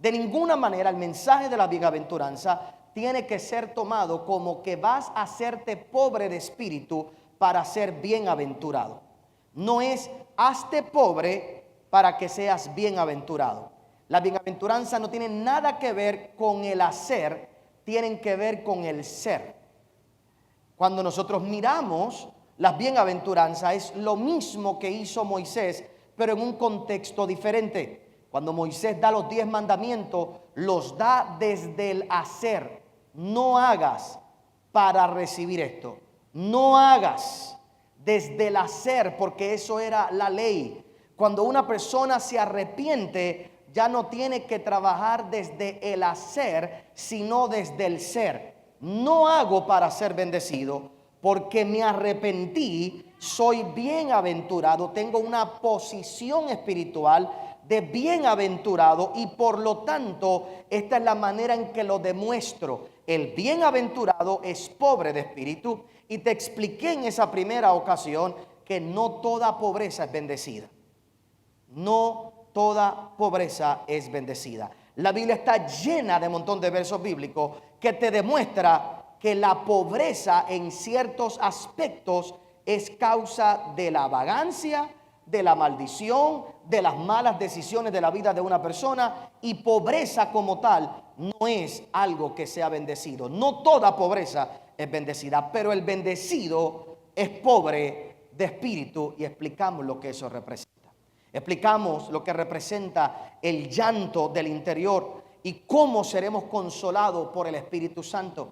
De ninguna manera el mensaje de la bienaventuranza tiene que ser tomado como que vas a hacerte pobre de espíritu para ser bienaventurado. No es hazte pobre para que seas bienaventurado. La bienaventuranza no tiene nada que ver con el hacer, tienen que ver con el ser. Cuando nosotros miramos las bienaventuranzas, es lo mismo que hizo Moisés, pero en un contexto diferente. Cuando Moisés da los 10 mandamientos, los da desde el hacer. No hagas para recibir esto. No hagas desde el hacer, porque eso era la ley. Cuando una persona se arrepiente, ya no tiene que trabajar desde el hacer, sino desde el ser. No hago para ser bendecido, porque me arrepentí, soy bienaventurado, tengo una posición espiritual de bienaventurado y por lo tanto esta es la manera en que lo demuestro. El bienaventurado es pobre de espíritu y te expliqué en esa primera ocasión que no toda pobreza es bendecida. No toda pobreza es bendecida. La Biblia está llena de un montón de versos bíblicos que te demuestra que la pobreza en ciertos aspectos es causa de la vagancia, de la maldición, de las malas decisiones de la vida de una persona, y pobreza como tal no es algo que sea bendecido. No toda pobreza es bendecida, pero el bendecido es pobre de espíritu y explicamos lo que eso representa. Explicamos lo que representa el llanto del interior y cómo seremos consolados por el Espíritu Santo.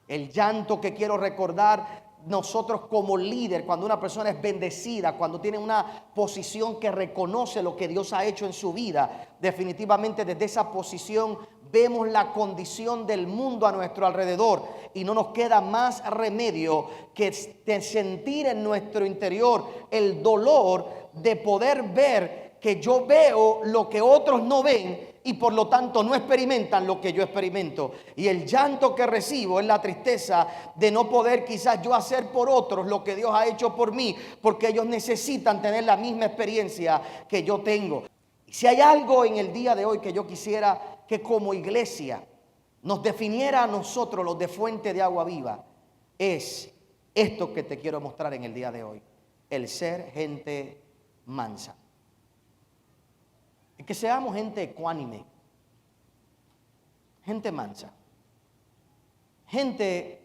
El llanto que quiero recordar nosotros como líder, cuando una persona es bendecida, cuando tiene una posición que reconoce lo que Dios ha hecho en su vida, definitivamente desde esa posición vemos la condición del mundo a nuestro alrededor y no nos queda más remedio que sentir en nuestro interior el dolor de poder ver que yo veo lo que otros no ven y por lo tanto no experimentan lo que yo experimento. Y el llanto que recibo es la tristeza de no poder quizás yo hacer por otros lo que Dios ha hecho por mí, porque ellos necesitan tener la misma experiencia que yo tengo. Si hay algo en el día de hoy que yo quisiera que como iglesia nos definiera a nosotros los de Fuente de Agua Viva, es esto que te quiero mostrar en el día de hoy: el ser gente mansa. Y que seamos gente ecuánime, gente mansa, gente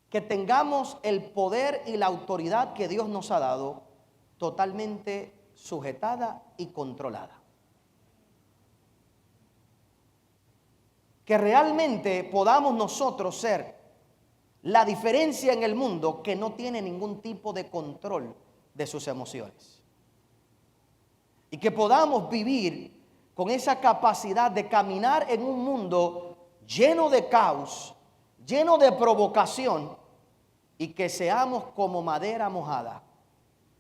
que tengamos el poder y la autoridad que Dios nos ha dado totalmente sujetada y controlada. Que realmente podamos nosotros ser la diferencia en el mundo que no tiene ningún tipo de control de sus emociones. Y que podamos vivir con esa capacidad de caminar en un mundo lleno de caos, lleno de provocación, y que seamos como madera mojada,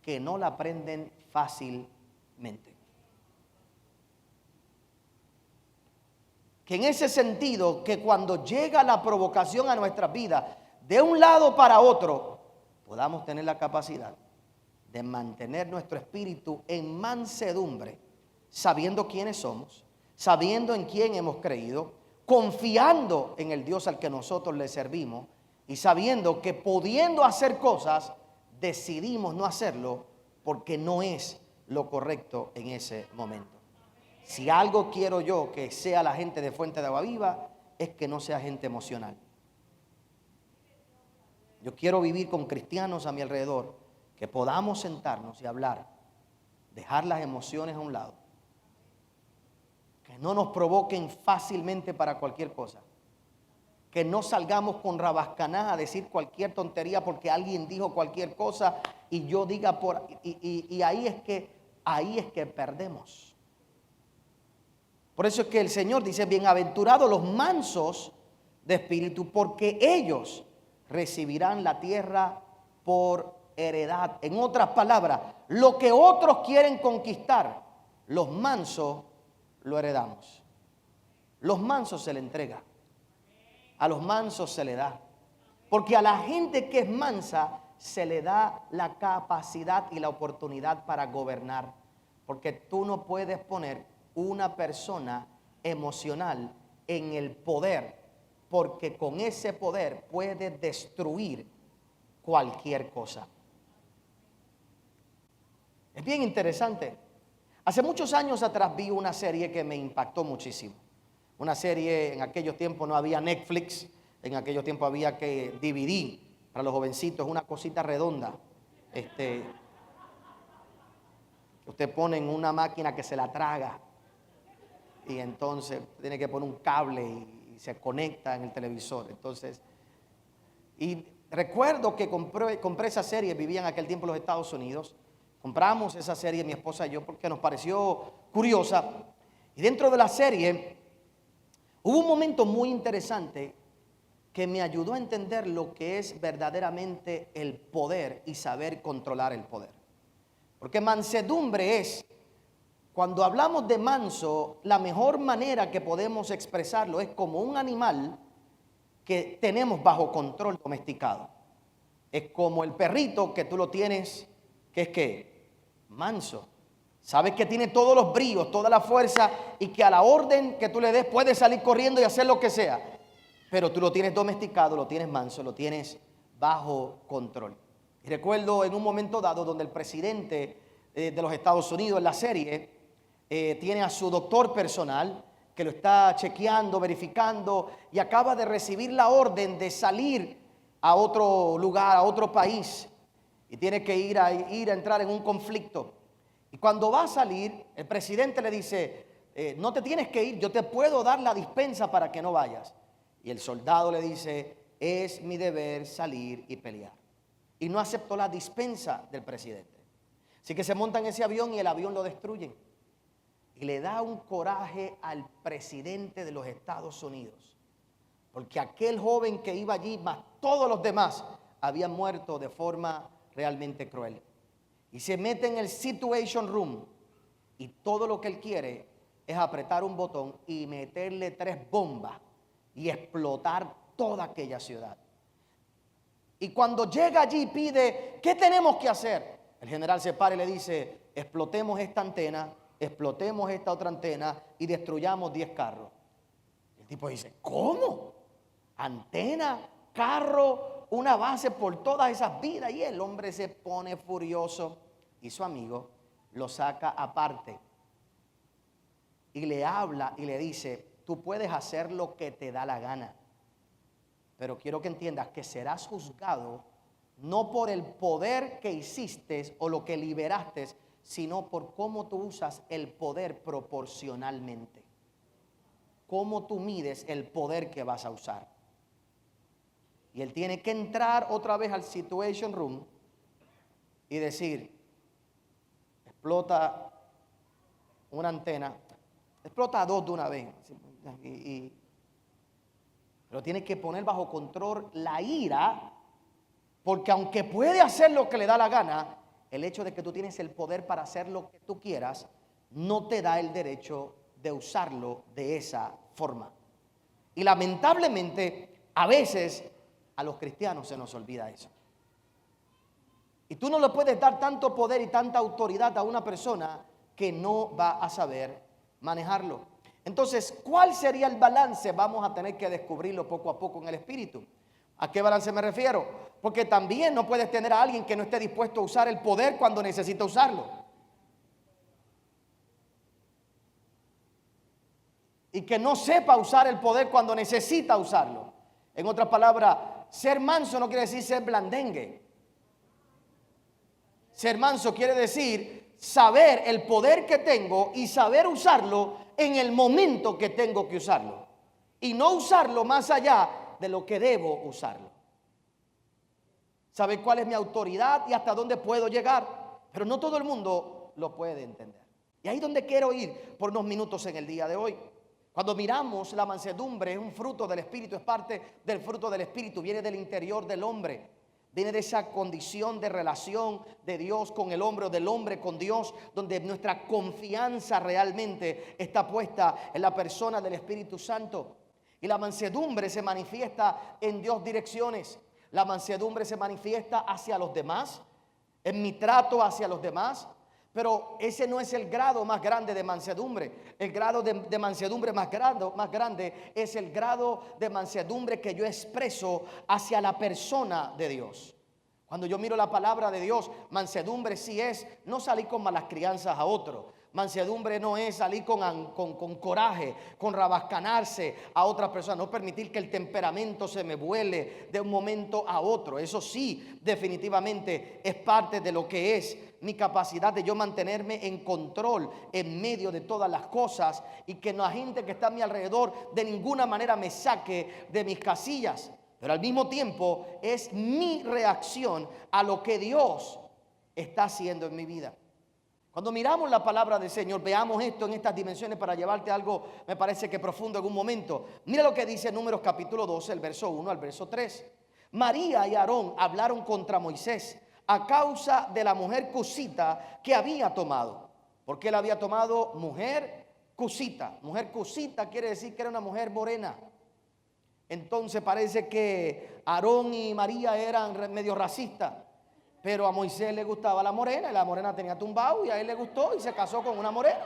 que no la prenden fácilmente. Que en ese sentido, que cuando llega la provocación a nuestras vidas, de un lado para otro, podamos tener la capacidad de mantener nuestro espíritu en mansedumbre, sabiendo quiénes somos, sabiendo en quién hemos creído, confiando en el Dios al que nosotros le servimos y sabiendo que pudiendo hacer cosas, decidimos no hacerlo porque no es lo correcto en ese momento. Si algo quiero yo que sea la gente de Fuente de Agua Viva, es que no sea gente emocional. Yo quiero vivir con cristianos a mi alrededor, que podamos sentarnos y hablar, dejar las emociones a un lado, que no nos provoquen fácilmente para cualquier cosa, que no salgamos con rabascaná a decir cualquier tontería porque alguien dijo cualquier cosa y yo diga y ahí es que perdemos. Por eso es que el Señor dice: bienaventurados los mansos de espíritu, porque ellos recibirán la tierra por heredad. En otras palabras, lo que otros quieren conquistar, los mansos lo heredamos. Los mansos se le entrega, a los mansos se le da, porque a la gente que es mansa se le da la capacidad y la oportunidad para gobernar, porque tú no puedes poner una persona emocional en el poder, porque con ese poder puede destruir cualquier cosa. Es bien interesante. Hace muchos años atrás vi una serie que me impactó muchísimo. Una serie, en aquellos tiempos no había Netflix, en aquellos tiempos había que DVD para los jovencitos, una cosita redonda. Usted pone en una máquina que se la traga y entonces tiene que poner un cable y se conecta en el televisor. Entonces, y recuerdo que compré esa serie, vivía en aquel tiempo en los Estados Unidos. Compramos esa serie, mi esposa y yo, porque nos pareció curiosa. Y dentro de la serie hubo un momento muy interesante que me ayudó a entender lo que es verdaderamente el poder y saber controlar el poder. Porque mansedumbre es, cuando hablamos de manso, la mejor manera que podemos expresarlo es como un animal que tenemos bajo control domesticado. Es como el perrito que tú lo tienes, que es que manso. Sabes que tiene todos los bríos, toda la fuerza y que a la orden que tú le des puede salir corriendo y hacer lo que sea. Pero tú lo tienes domesticado, lo tienes manso, lo tienes bajo control. Y recuerdo en un momento dado donde el presidente de los Estados Unidos en la serie tiene a su doctor personal que lo está chequeando, verificando y acaba de recibir la orden de salir a otro lugar, a otro país. Y tiene que ir a entrar en un conflicto. Y cuando va a salir, el presidente le dice, no te tienes que ir, yo te puedo dar la dispensa para que no vayas. Y el soldado le dice, es mi deber salir y pelear. Y no aceptó la dispensa del presidente. Así que se monta en ese avión y el avión lo destruyen. Y le da un coraje al presidente de los Estados Unidos. Porque aquel joven que iba allí, más todos los demás, habían muerto de forma realmente cruel. Y se mete en el Situation Room y todo lo que él quiere es apretar un botón y meterle 3 bombas y explotar toda aquella ciudad. Y cuando llega allí pide, ¿qué tenemos que hacer? El general se para y le dice, explotemos esta antena, explotemos esta otra antena y destruyamos 10 carros. El tipo dice, ¿cómo? ¿Antena? ¿Carro? Una base por todas esas vidas. Y el hombre se pone furioso y su amigo lo saca aparte y le habla y le dice, tú puedes hacer lo que te da la gana, pero quiero que entiendas que serás juzgado no por el poder que hiciste o lo que liberaste, sino por cómo tú usas el poder proporcionalmente, cómo tú mides el poder que vas a usar. Y él tiene que entrar otra vez al Situation Room y decir, explota una antena, explota 2 de una vez. Pero tiene que poner bajo control la ira, porque aunque puede hacer lo que le da la gana, el hecho de que tú tienes el poder para hacer lo que tú quieras, no te da el derecho de usarlo de esa forma. Y lamentablemente, a veces, a los cristianos se nos olvida eso. Y tú no le puedes dar tanto poder y tanta autoridad a una persona que no va a saber manejarlo. Entonces, ¿cuál sería el balance? Vamos a tener que descubrirlo poco a poco en el espíritu. ¿A qué balance me refiero? Porque también no puedes tener a alguien que no esté dispuesto a usar el poder cuando necesita usarlo. Y que no sepa usar el poder cuando necesita usarlo. En otras palabras, ser manso no quiere decir ser blandengue. Ser manso quiere decir saber el poder que tengo y saber usarlo en el momento que tengo que usarlo. Y no usarlo más allá de lo que debo usarlo. Saber cuál es mi autoridad y hasta dónde puedo llegar. Pero no todo el mundo lo puede entender. Y ahí es donde quiero ir por unos minutos en el día de hoy. Cuando miramos la mansedumbre, es un fruto del Espíritu, es parte del fruto del Espíritu, viene del interior del hombre, viene de esa condición de relación de Dios con el hombre o del hombre con Dios, donde nuestra confianza realmente está puesta en la persona del Espíritu Santo. Y la mansedumbre se manifiesta en 2 direcciones. La mansedumbre se manifiesta hacia los demás, en mi trato hacia los demás, Pero ese no es el grado más grande de mansedumbre. El grado de mansedumbre más grande es el grado de mansedumbre que yo expreso hacia la persona de Dios. Cuando yo miro la palabra de Dios, mansedumbre sí es no salir con malas crianzas a otro. Mansedumbre no es salir con coraje, con rabascanarse a otra persona, no permitir que el temperamento se me vuele de un momento a otro. Eso sí, definitivamente es parte de lo que es mi capacidad de yo mantenerme en control en medio de todas las cosas y que la gente que está a mi alrededor de ninguna manera me saque de mis casillas. Pero al mismo tiempo es mi reacción a lo que Dios está haciendo en mi vida. Cuando miramos la palabra del Señor, veamos esto en estas dimensiones para llevarte algo, me parece que profundo en un momento. Mira lo que dice Números capítulo 12, el verso 1 al verso 3. María y Aarón hablaron contra Moisés a causa de la mujer cusita que había tomado. ¿Por qué la había tomado? Mujer cusita. Mujer cusita quiere decir que era una mujer morena. Entonces parece que Aarón y María eran medio racistas. Pero a Moisés le gustaba la morena y la morena tenía tumbado y a él le gustó y se casó con una morena.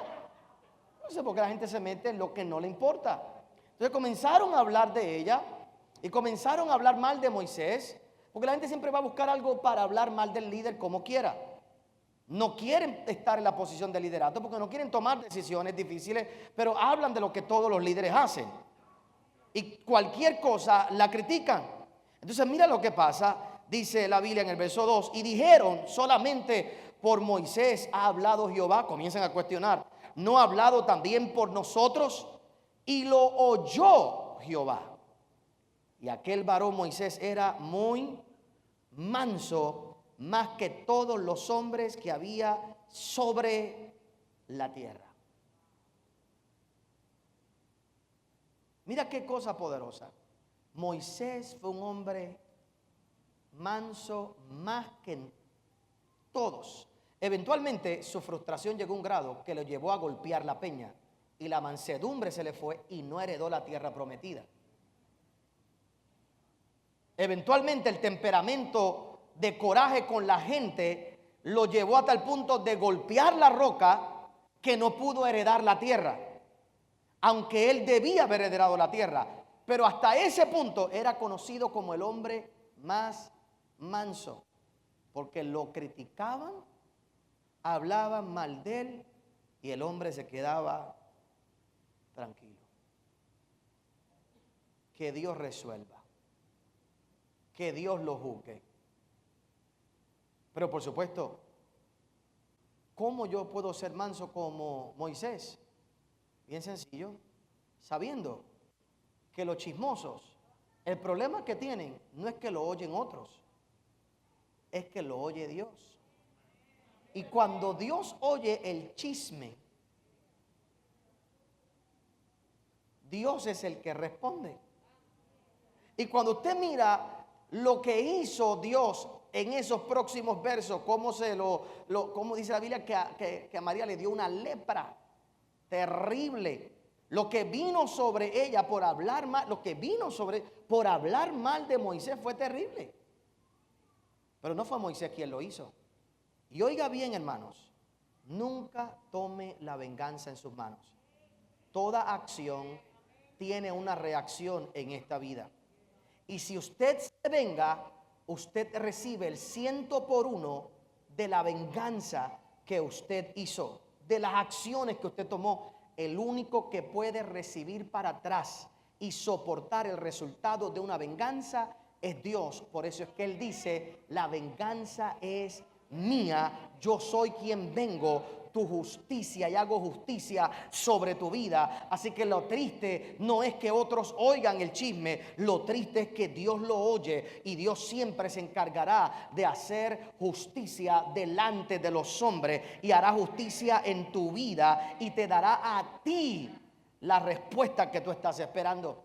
No sé por qué la gente se mete en lo que no le importa. Entonces comenzaron a hablar de ella y comenzaron a hablar mal de Moisés, porque la gente siempre va a buscar algo para hablar mal del líder como quiera. No quieren estar en la posición de liderato porque no quieren tomar decisiones difíciles, pero hablan de lo que todos los líderes hacen. Y cualquier cosa la critican. Entonces mira lo que pasa. Dice la Biblia en el verso 2, y dijeron, solamente por Moisés ha hablado Jehová. Comienzan a cuestionar, ¿no ha hablado también por nosotros? Y lo oyó Jehová. Y aquel varón Moisés era muy manso, más que todos los hombres que había sobre la tierra. Mira qué cosa poderosa. Moisés fue un hombre manso más que todos. Eventualmente su frustración llegó a un grado que lo llevó a golpear la peña y la mansedumbre se le fue y no heredó la tierra prometida. Eventualmente el temperamento de coraje con la gente lo llevó hasta el punto de golpear la roca que no pudo heredar la tierra, aunque él debía haber heredado la tierra. Pero hasta ese punto era conocido como el hombre más manso, porque lo criticaban, hablaban mal de él y el hombre se quedaba tranquilo. Que Dios resuelva, que Dios lo juzgue. Pero por supuesto, ¿cómo yo puedo ser manso como Moisés? Bien sencillo, sabiendo que los chismosos, el problema que tienen no es que lo oyen otros, es que lo oye Dios. Y cuando Dios oye el chisme, Dios es el que responde. Y cuando usted mira lo que hizo Dios en esos próximos versos, cómo dice la Biblia que a María le dio una lepra terrible. Lo que vino sobre ella por hablar mal, por hablar mal de Moisés fue terrible. Pero no fue Moisés quien lo hizo. Y oiga bien, hermanos, nunca tome la venganza en sus manos. Toda acción tiene una reacción en esta vida. Y si usted se venga, usted recibe el 100% de la venganza que usted hizo, de las acciones que usted tomó. El único que puede recibir para atrás y soportar el resultado de una venganza es Dios. Por eso es que Él dice, la venganza es mía, yo soy quien vengo tu justicia y hago justicia sobre tu vida. Así que lo triste no es que otros oigan el chisme, lo triste es que Dios lo oye y Dios siempre se encargará de hacer justicia delante de los hombres y hará justicia en tu vida y te dará a ti la respuesta que tú estás esperando.